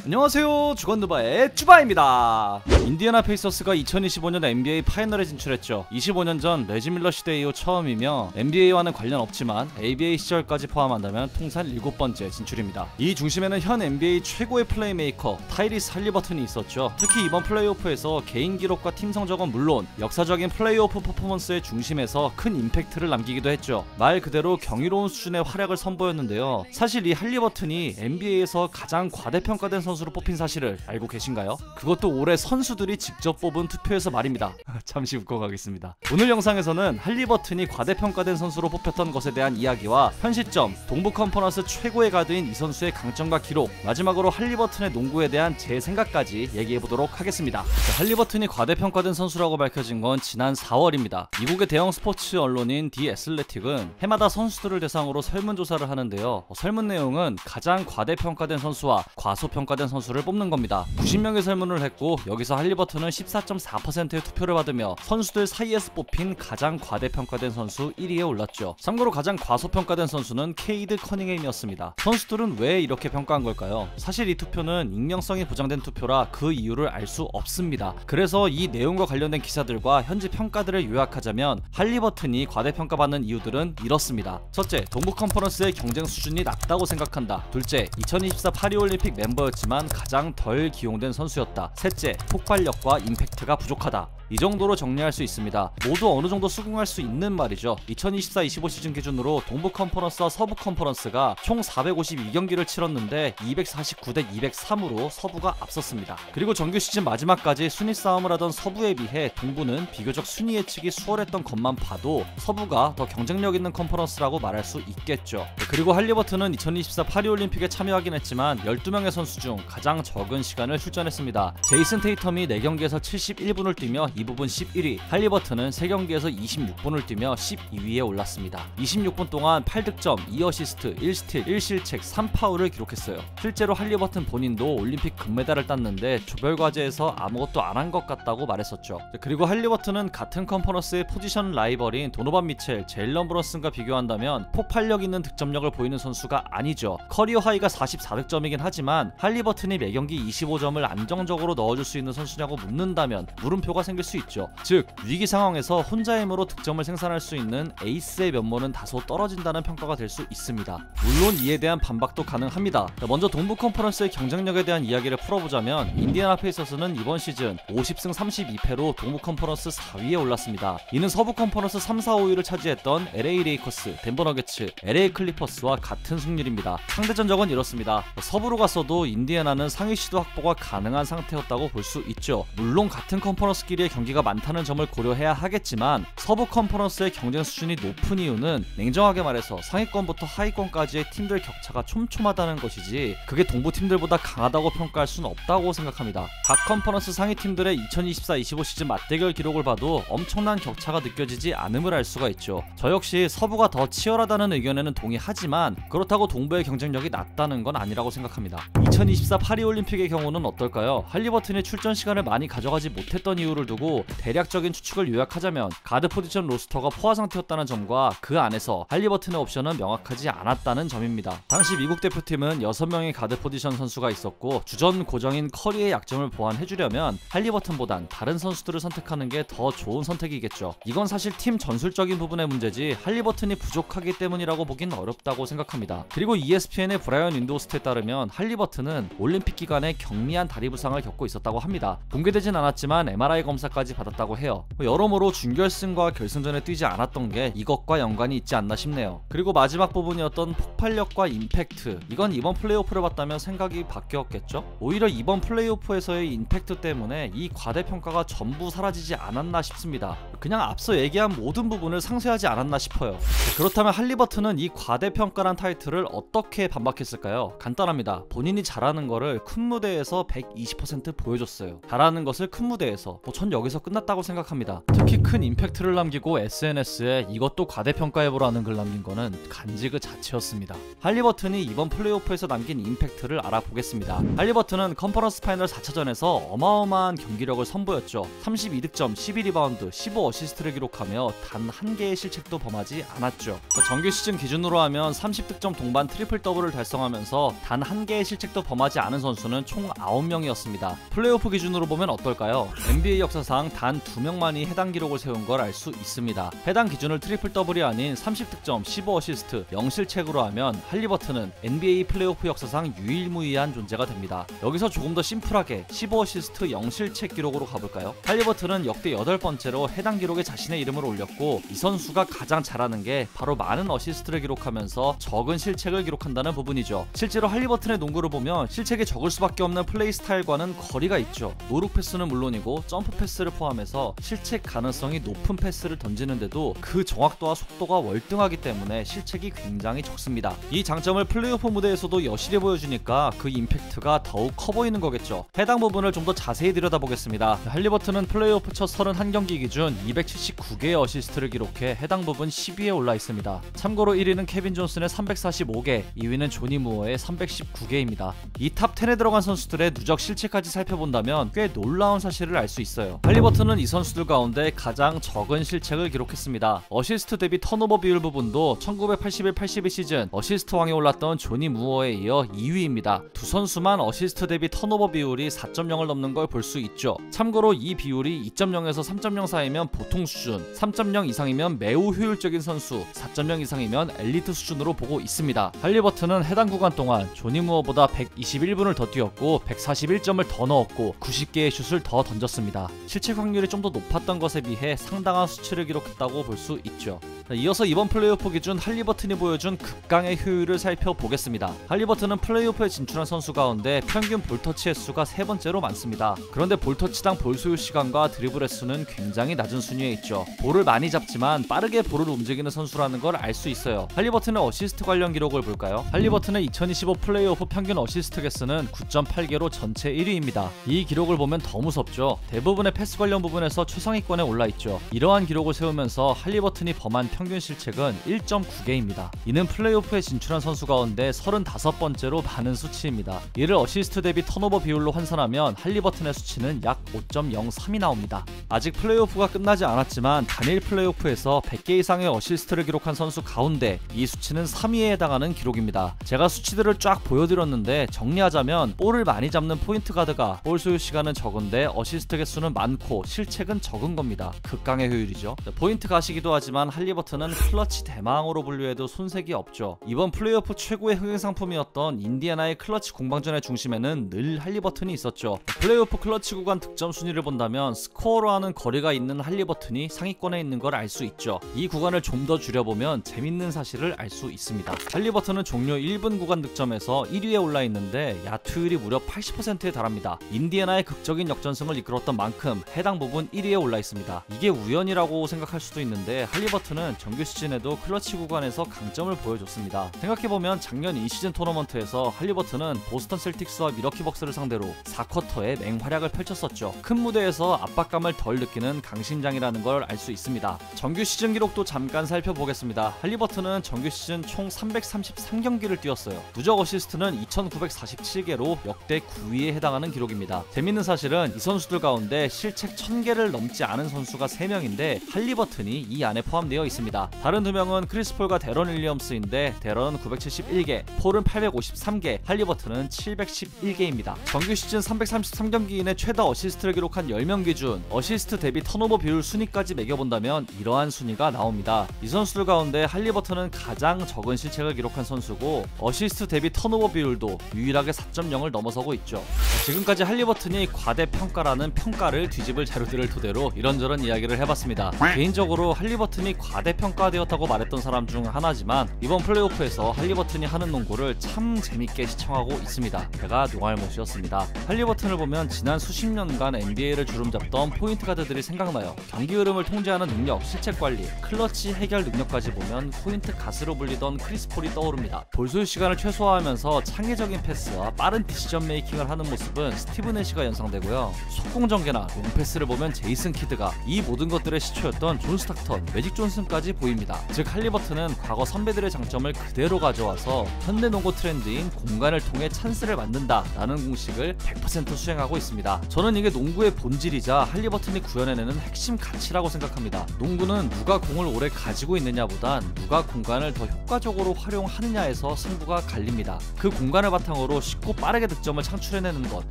안녕하세요, 주건누바의 쭈바입니다. 인디애나 페이서스가 2025년 NBA 파이널에 진출했죠. 25년 전 레지 밀러 시대 이후 처음이며 NBA와는 관련 없지만 ABA 시절까지 포함한다면 통산 7번째 진출입니다. 이 중심에는 현 NBA 최고의 플레이메이커 타이리스 할리버튼이 있었죠. 특히 이번 플레이오프에서 개인 기록과 팀 성적은 물론 역사적인 플레이오프 퍼포먼스의 중심에서 큰 임팩트를 남기기도 했죠. 말 그대로 경이로운 수준의 활약을 선보였는데요. 사실 이 할리버튼이 NBA에서 가장 과대평가된 선수로 뽑힌 사실을 알고 계신가요? 그것도 올해 선수들이 직접 뽑은 투표에서 말입니다. 잠시 웃고 가겠습니다. 오늘 영상에서는 할리버튼이 과대평가된 선수로 뽑혔던 것에 대한 이야기와 현 시점 동부 컨퍼런스 최고의 가드인 이 선수의 강점과 기록, 마지막으로 할리버튼의 농구에 대한 제 생각까지 얘기해보도록 하겠습니다. 할리버튼이 과대평가된 선수라고 밝혀진 건 지난 4월입니다. 미국의 대형 스포츠 언론인 디 애슬레틱은 해마다 선수들을 대상으로 설문조사를 하는데요. 설문 내용은 가장 과대평가된 선수와 과소평가된 선수를 뽑는 겁니다. 90명의 설문을 했고 여기서 할리버튼은 14.4%의 투표를 받으며 선수들 사이에서 뽑힌 가장 과대평가된 선수 1위에 올랐죠. 참고로 가장 과소평가된 선수는 케이드 커닝햄이었습니다. 선수들은 왜 이렇게 평가한 걸까요? 사실 이 투표는 익명성이 보장된 투표라 그 이유를 알 수 없습니다. 그래서 이 내용과 관련된 기사들과 현지 평가들을 요약하자면 할리버튼이 과대평가받는 이유들은 이렇습니다. 첫째, 동부 컨퍼런스의 경쟁 수준이 낮다고 생각한다. 둘째, 2024 파리올림픽 멤버였지만 가장 덜 기용된 선수였다. 셋째, 폭발력과 임팩트가 부족하다. 이 정도로 정리할 수 있습니다. 모두 어느 정도 수긍할 수 있는 말이죠. 2024-25 시즌 기준으로 동부 컨퍼런스와 서부 컨퍼런스가 총 452경기를 치렀는데 249대 203으로 서부가 앞섰습니다. 그리고 정규 시즌 마지막까지 순위 싸움을 하던 서부에 비해 동부는 비교적 순위 예측이 수월했던 것만 봐도 서부가 더 경쟁력 있는 컨퍼런스라고 말할 수 있겠죠. 그리고 할리버튼은 2024 파리올림픽에 참여하긴 했지만 12명의 선수 중 가장 적은 시간을 출전했습니다. 제이슨 테이텀이 4경기에서 71분을 뛰며 이 부분 11위, 할리버튼은 3경기에서 26분을 뛰며 12위에 올랐습니다. 26분 동안 8득점, 2어시스트, 1스틸, 1실책, 3파울을 기록했어요. 실제로 할리버튼 본인도 올림픽 금메달을 땄는데 조별과제에서 아무것도 안 한 것 같다고 말했었죠. 그리고 할리버튼은 같은 컨퍼런스의 포지션 라이벌인 도노반 미첼, 제일런 브런슨과 비교한다면 폭발력 있는 득점력을 보이는 선수가 아니죠. 커리어 하이가 44득점이긴 하지만 할리버튼이 매경기 25점을 안정적으로 넣어줄 수 있는 선수냐고 묻는다면 물음표가 생길 수 있죠. 즉 위기 상황에서 혼자 힘으로 득점을 생산할 수 있는 에이스의 면모는 다소 떨어진다는 평가가 될 수 있습니다. 물론 이에 대한 반박도 가능합니다. 먼저 동부 컨퍼런스의 경쟁력에 대한 이야기를 풀어보자면 인디애나 페이서스는 이번 시즌 50승 32패로 동부 컨퍼런스 4위에 올랐습니다. 이는 서부 컨퍼런스 3, 4, 5위를 차지했던 LA 레이커스, 덴버 너게츠, LA 클리퍼스와 같은 승률입니다. 상대 전적은 이렇습니다. 서부로 갔어도 인디애나는 상위 시도 확보가 가능한 상태였다고 볼 수 있죠. 물론 같은 컨퍼런스끼리의 경기가 많다는 점을 고려해야 하겠지만 서부 컨퍼런스의 경쟁 수준이 높은 이유는 냉정하게 말해서 상위권부터 하위권까지의 팀들 격차가 촘촘하다는 것이지 그게 동부 팀들보다 강하다고 평가할 수는 없다고 생각합니다. 각 컨퍼런스 상위 팀들의 2024-25 시즌 맞대결 기록을 봐도 엄청난 격차가 느껴지지 않음을 알 수가 있죠. 저 역시 서부가 더 치열하다는 의견에는 동의하지만 그렇다고 동부의 경쟁력이 낮다는 건 아니라고 생각합니다. 2024 파리올림픽의 경우는 어떨까요? 할리버튼이 출전 시간을 많이 가져가지 못했던 이유를 두고 대략적인 추측을 요약하자면 가드 포지션 로스터가 포화 상태였다는 점과 그 안에서 할리버튼의 옵션은 명확하지 않았다는 점입니다. 당시 미국 대표팀은 6명의 가드 포지션 선수가 있었고 주전 고정인 커리의 약점을 보완해주려면 할리버튼보단 다른 선수들을 선택하는 게 더 좋은 선택이겠죠. 이건 사실 팀 전술적인 부분의 문제지 할리버튼이 부족하기 때문이라고 보긴 어렵다고 생각합니다. 그리고 ESPN의 브라이언 윈도우스트에 따르면 할리버튼은 올림픽 기간에 경미한 다리 부상을 겪고 있었다고 합니다. 공개되진 않았지만 MRI 검사까지 받았다고 해요. 여러모로 준결승과 결승전에 뛰지 않았던 게 이것과 연관이 있지 않나 싶네요. 그리고 마지막 부분이었던 폭발력과 임팩트, 이건 이번 플레이오프를 봤다면 생각이 바뀌었겠죠? 오히려 이번 플레이오프에서의 임팩트 때문에 이 과대평가가 전부 사라지지 않았나 싶습니다. 그냥 앞서 얘기한 모든 부분을 상쇄하지 않았나 싶어요. 그렇다면 할리버튼은 이 과대평가란 타이틀을 어떻게 반박했을까요? 간단합니다. 본인이 잘하는 거를 큰 무대에서 120% 보여줬어요. 잘하는 것을 큰 무대에서 전 여기서 끝났다고 생각합니다. 특히 큰 임팩트를 남기고 SNS에 이것도 과대평가해보라는 글 남긴 거는 간지 그 자체였습니다. 할리버튼이 이번 플레이오프에서 남긴 임팩트를 알아보겠습니다. 할리버튼은 컨퍼런스 파이널 4차전에서 어마어마한 경기력을 선보였죠. 32득점, 12리바운드, 15어시스트를 기록하며 단 한 개의 실책도 범하지 않았죠. 정규 시즌 기준으로 하면 30득점 동반 트리플 더블을 달성하면서 단 한 개의 실책도 범하지 않은 선수는 총 9명이었습니다. 플레이오프 기준으로 보면 어떨까요? NBA 역사상 단 2명만이 해당 기록을 세운 걸 알 수 있습니다. 해당 기준을 트리플 더블이 아닌 30득점, 15어시스트, 0실책으로 하면 할리버튼은 NBA 플레이오프 역사상 유일무이한 존재가 됩니다. 여기서 조금 더 심플하게 15어시스트 0실책 기록으로 가볼까요? 할리버튼은 역대 8번째로 해당 기록에 자신의 이름을 올렸고, 이 선수가 가장 잘하는 게 바로 많은 어시스트를 기록하면서 적은 실책을 기록한다는 부분이죠. 실제로 할리버튼의 농구를 보면 실책이 적을 수밖에 없는 플레이 스타일과는 거리가 있죠. 노룩 패스는 물론이고 점프 패스를 포함해서 실책 가능성이 높은 패스를 던지는데도 그 정확도와 속도가 월등하기 때문에 실책이 굉장히 적습니다. 이 장점을 플레이오프 무대에서도 여실히 보여주니까 그 임팩트가 더욱 커 보이는 거겠죠. 해당 부분을 좀 더 자세히 들여다보겠습니다. 할리버튼은 플레이오프 첫 31경기 기준 279개의 어시스트를 기록해 해당 부분 10위에 올라 있습니다. 참고로 1위는 케빈 존슨의 345개, 2위는 조니 무어의 319개입니다. 이 탑 10에 들어간 선수들의 누적 실책까지 살펴본다면 꽤 놀라운 사실을 알 수 있어요. 할리버튼은 이 선수들 가운데 가장 적은 실책을 기록했습니다. 어시스트 대비 턴오버 비율 부분도 1981-82 시즌 어시스트 왕에 올랐던 조니 무어에 이어 2위입니다. 두 선수만 어시스트 대비 턴오버 비율이 4.0을 넘는 걸 볼 수 있죠. 참고로 이 비율이 2.0에서 3.0 사이면 보통 수준, 3.0 이상이면 매우 효율적인 선수, 4.0 이상이면 엘리트 수준으로 보고 있습니다. 할리버튼은 해당 구간 동안 조니 무어보다 121분을 더 뛰었고 141점을 더 넣었고 90개의 슛을 더 던졌습니다. 실책 확률이 좀 더 높았던 것에 비해 상당한 수치를 기록했다고 볼 수 있죠. 이어서 이번 플레이오프 기준 할리버튼이 보여준 극강의 효율을 살펴보겠습니다. 할리버튼은 플레이오프에 진출한 선수 가운데 평균 볼터치 횟수가 3번째로 많습니다. 그런데 볼터치당 볼 소유 시간과 드리블 횟수는 굉장히 낮은 순위에 있죠. 볼을 많이 잡지만 빠르게 볼을 움직이는 선수라는 걸 알 수 있어요. 할리버튼의 어시스트 관련 기록을 볼까요? 할리버튼의 2025 플레이오프 평균 어시스트 개수는 9.8개로 전체 1위입니다. 이 기록을 보면 더 무섭죠. 대부분의 패스 관련 부분에서 최상위권에 올라있죠. 이러한 기록을 세우면서 할리버튼이 범한 평균 실책은 1.9개입니다. 이는 플레이오프에 진출한 선수 가운데 35번째로 많은 수치입니다. 이를 어시스트 대비 턴오버 비율로 환산하면 할리버튼의 수치는 약 5.03이 나옵니다. 아직 플레이오프가 끝나지 않았지만 단일 플레이오프에서 100개 이상의 어시스트를 기록한 선수 가운데 이 수치는 3위에 해당하는 기록입니다. 제가 수치들을 쫙 보여드렸는데 정리하자면 볼을 많이 잡는 포인트 가드가 볼 소유 시간은 적은데 어시스트 개수는 많고 실책은 적은 겁니다. 극강의 효율이죠. 포인트 가시기도 하지만 할리버튼은 클러치 대망으로 분류해도 손색이 없죠. 이번 플레이오프 최고의 흥행 상품이었던 인디애나의 클러치 공방전의 중심에는 늘 할리버튼이 있었죠. 플레이오프 클러치 구간 득점 순위를 본다면 스코어로하는 거리가 있는 할리버튼이 상위권에 있는 걸 알 수 있죠. 이 구간을 좀 더 줄여보면 재밌는 사실을 알 수 있습니다. 할리버튼은 종료 1분 구간 득점에서 1위에 올라 있는데 야투율이 무려 80%에 달합니다. 인디애나의 극적인 역전승을 이끌었던 만큼 해당 부분 1위에 올라 있습니다. 이게 우연이라고 생각할 수도 있는데 할리버튼은 정규 시즌에도 클러치 구간에서 강점을 보여줬습니다. 생각해보면 작년 인시즌 토너먼트에서 할리버튼은 보스턴 셀틱스와 미러키 벅스를 상대로 4쿼터에 맹활약을 펼쳤었죠. 큰 무대에서 압박감을 덜 느끼는 강심장이라는 걸 알 수 있습니다. 정규 시즌 기록도 잠깐 살펴보겠습니다. 할리버튼은 정규 시즌 총 333경기를 뛰었어요. 누적 어시스트는 2947개로 역대 9위에 해당하는 기록입니다. 재밌는 사실은 이 선수들 가운데 실책 1000개를 넘지 않은 선수가 3명인데 할리버튼이 이 안에 포함되어 있습니다. 다른 2명은 크리스폴과 데런 윌리엄스인데 데런은 971개, 폴은 853개, 할리버튼은 711개입니다. 정규 시즌 333경기인의 최다 어시스트를 기록한 10명 기준 어시스트 대비 턴오버 비율 순위까지 매겨본다면 이러한 순위가 나옵니다. 이 선수들 가운데 할리버튼은 가장 적은 실책을 기록한 선수고 어시스트 대비 턴오버 비율도 유일하게 4.0을 넘어서고 있죠. 지금까지 할리버튼이 과대평가라는 평가를 뒤집을 자료들을 토대로 이런저런 이야기를 해봤습니다. 개인적으로 할리버튼이 과대평가되었다고 말했던 사람 중 하나지만 이번 플레이오프에서 할리버튼이 하는 농구를 참 재밌게 시청하고 있습니다. 제가 노알못이었습니다. 할리버튼을 보면 지난 수십 년간 NBA를 주름잡던 포인트 가드들이 생각나요. 경기 흐름을 통제하는 능력, 실책 관리, 클러치 해결 능력까지 보면 포인트 가스로 불리던 크리스 폴이 떠오릅니다. 볼 소유 시간을 최소화하면서 창의적인 패스와 빠른 디시전 메이킹을 하는 모습은 스티브 내시가 연상되고요. 속공 전개나 롱패스를 보면 제이슨 키드가, 이 모든 것들의 시초였던 존 스타크턴, 매직 존슨까지 보입니다. 즉 할리버튼은 과거 선배들의 장점을 그대로 가져와서 현대 농구 트렌드인 공간을 통해 찬스를 만든다 라는 공식을 100% 수행하고 있습니다. 저는 이게 농구의 본질이자 할리버튼이 구현해내는 핵심 가치라고 생각합니다. 농구는 누가 공을 오래 가지고 있느냐보단 누가 공간을 더 효과적으로 활용하느냐에서 승부가 갈립니다. 그 공간을 바탕으로 쉽고 빠르게 득점을 창출해내는 것,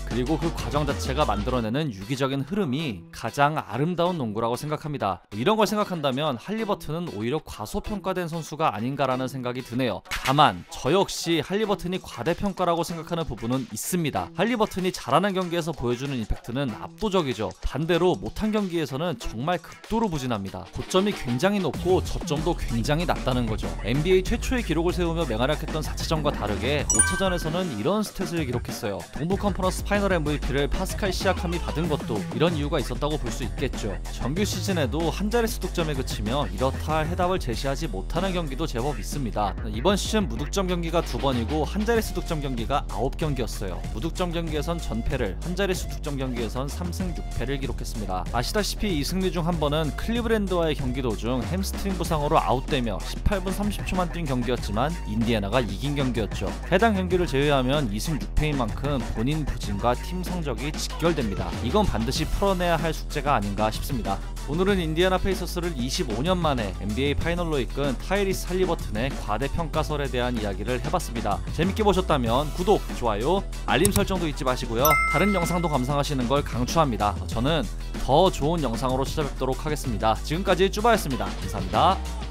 그리고 그 과정 자체가 만들어내는 유기적인 흐름이 가장 아름다운 농구라고 생각합니다. 이런 걸 생각한다면 할리버튼은 오히려 과소평가된 선수가 아닌가라는 생각이 드네요. 다만 저 역시 할리버튼이 과대평가라고 생각하는 부분은 있습니다. 할리버튼이 잘하는 경기에서 보여주는 임팩트는 압도적이죠. 반대로 못한 경기에서는 정말 극도로 부진합니다. 고점이 굉장히 높고 저점도 굉장히 낮다는 거죠. NBA 최초의 기록을 세우며 맹활약했던 4차전과 다르게 5차전에서는 이런 스탯을 기록했어요. 동부 컨퍼런스 파이널 MVP를 파스칼 시아캄이 받은 것도 이런 이유가 있었다고 볼 수 있겠죠. 정규 시즌에도 한 자릿수 득점에 그치며 이렇다 할 해답을 제시하지 못하는 경기도 제법 있습니다. 이번 시즌 무득점 경기가 2번이고 한 자릿수 득점 경기가 9경기였어요. 무득점 경기에선 전패를, 한 자릿수 득점 경기에선 3승 6패를 기록했습니다. 아시다시피 이 승리 중 한 번은 클리브랜드와의 경기 도중 햄스트링 부상으로 아웃되며 18분 30초만 뛴 경기였지만 인디애나가 이긴 경기였죠. 해당 경기를 제외하면 2승 6패인 만큼 본인 부진과 팀 성적이 직결됩니다. 이건 반드시 풀어내야 할 숙제가 아닌가 싶습니다. 오늘은 인디애나 페이서스를 25년 만에 NBA 파이널로 이끈 타이리스 할리버튼의 과대평가설에 대한 이야기를 해봤습니다. 재밌게 보셨다면 구독, 좋아요, 알림 설정도 잊지 마시고요. 다른 영상도 감상하시는 걸 강추합니다. 저는 더 좋은 영상으로 찾아뵙도록 하겠습니다. 지금까지 쭈바였습니다. 감사합니다.